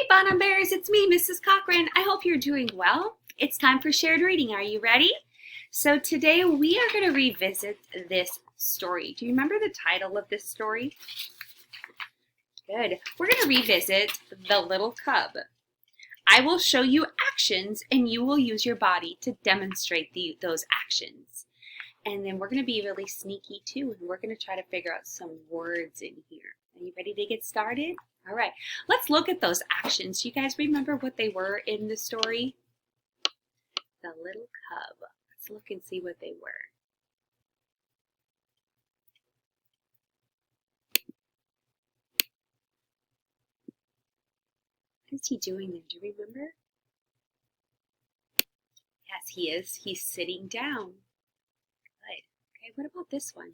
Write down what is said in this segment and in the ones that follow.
Hey Bonham Bears, it's me, Mrs. Cochran. I hope you're doing well. It's time for shared reading. Are you ready? So today we are going to revisit this story. Do you remember the title of this story? Good. We're going to revisit The Little Cub. I will show you actions and you will use your body to demonstrate those actions. And then we're going to be really sneaky too, and we're going to try to figure out some words in here. Are you ready to get started? All right, let's look at those actions. You guys remember what they were in the story? The little cub. Let's look and see what they were. What is he doing there? Do you remember? Yes, he is. He's sitting down. Good. Okay, what about this one?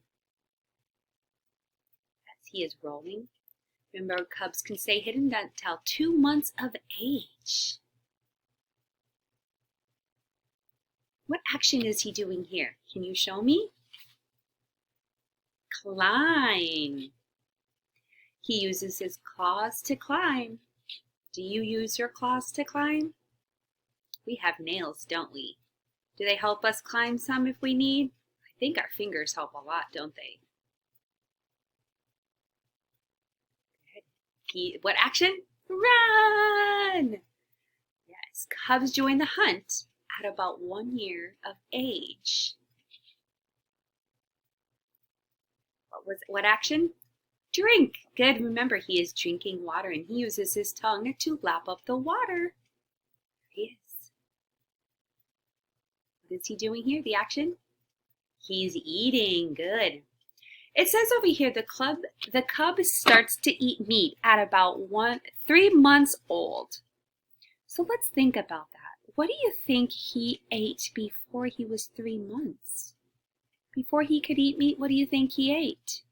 Yes, he is rolling. Remember, cubs can stay hidden until 2 months of age. What action is he doing here? Can you show me? Climb. He uses his claws to climb. Do you use your claws to climb? We have nails, don't we? Do they help us climb some if we need? I think our fingers help a lot, don't they? What action? Run! Yes, cubs join the hunt at about 1 year of age. What action? Drink. Good. Remember, he is drinking water and he uses his tongue to lap up the water. There he is. What is he doing here? The action? He's eating. Good. It says over here the cub starts to eat meat at about 3 months old. So let's think about that. What do you think he ate before he was 3 months? Before he could eat meat, what do you think he ate?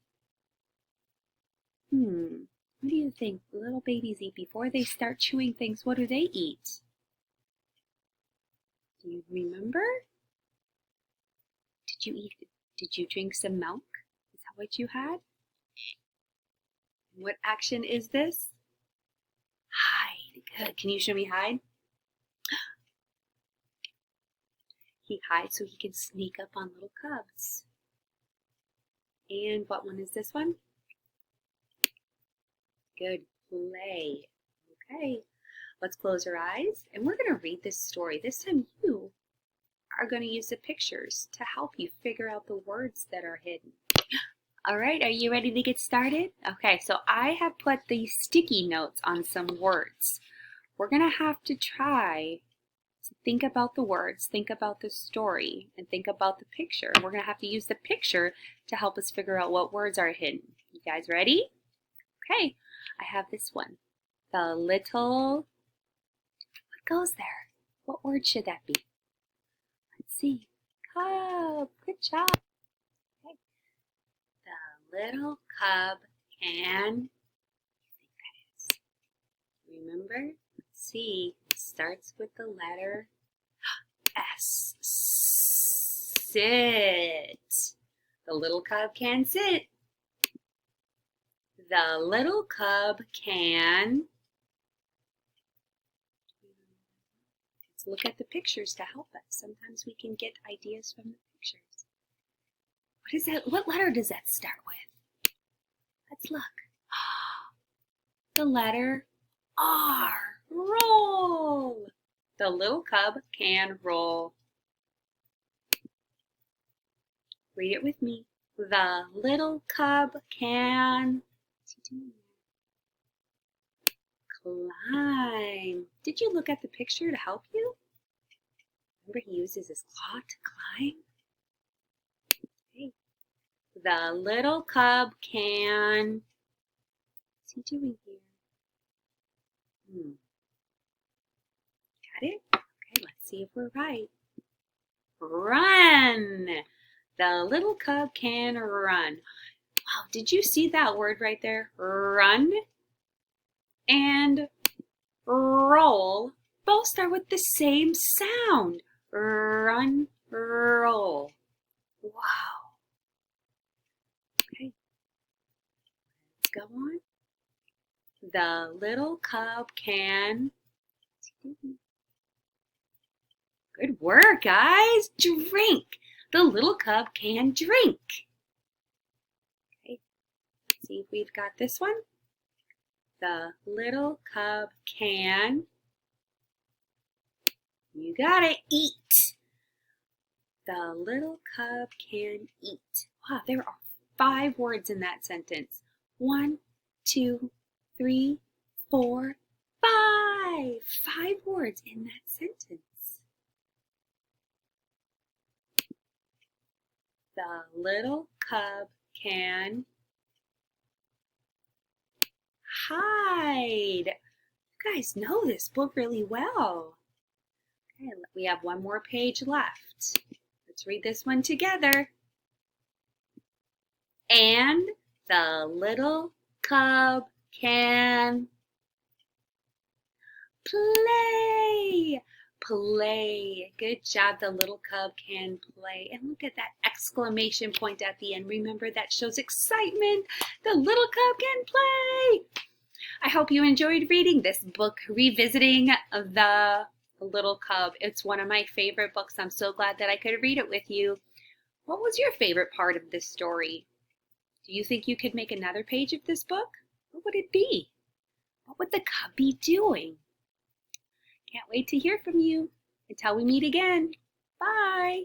What do you think little babies eat before they start chewing things? What do they eat? Do you remember? Did you drink some milk? Is that what you had? What action is this? Hide. Good. Can you show me hide? He hides so he can sneak up on little cubs. And what one is this one? Good. Play. Okay. Let's close our eyes and we're going to read this story. This time you are going to use the pictures to help you figure out the words that are hidden. All right, are you ready to get started? Okay, so I have put these sticky notes on some words. We're going to have to try to think about the words, think about the story, and think about the picture. We're going to have to use the picture to help us figure out what words are hidden. You guys ready? Okay, I have this one. The little, what goes there? What word should that be? Let's see. Cub, good job. Okay. The little cub can, remember? Let's see. It starts with the letter S. Sit. The little cub can sit. The little cub can. Let's look at the pictures to help us. Sometimes we can get ideas from the pictures. What is that? What letter does that start with? Let's look. The letter R. Roll. The little cub can roll. Read it with me. The little cub can climb. Did you look at the picture to help you? Remember, he uses his claw to climb. Okay. The little cub can. What's he doing here? Got it? Okay, let's see if we're right. Run. The little cub can run. Wow, did you see that word right there? Run and roll both start with the same sound. Run, roll. Wow. Okay, let's go on. The little cub can... Good work, guys. Drink. The little cub can drink. Okay, see if we've got this one. The little cub can... You got it. Eat. The little cub can eat. Wow, there are 5 words in that sentence. 1, 2, 3, 4, 5. 5 words in that sentence. The little cub can hide. You guys know this book really well. Okay, we have one more page left. Let's read this one together. And the little cub can play. Play. Good job. The little cub can play. And look at that exclamation point at the end. Remember, that shows excitement. The little cub can play. I hope you enjoyed reading this book, Revisiting the Little Cub. It's one of my favorite books. I'm so glad that I could read it with you. What was your favorite part of this story? Do you think you could make another page of this book? What would it be? What would the cub be doing? Can't wait to hear from you. Until we meet again. Bye.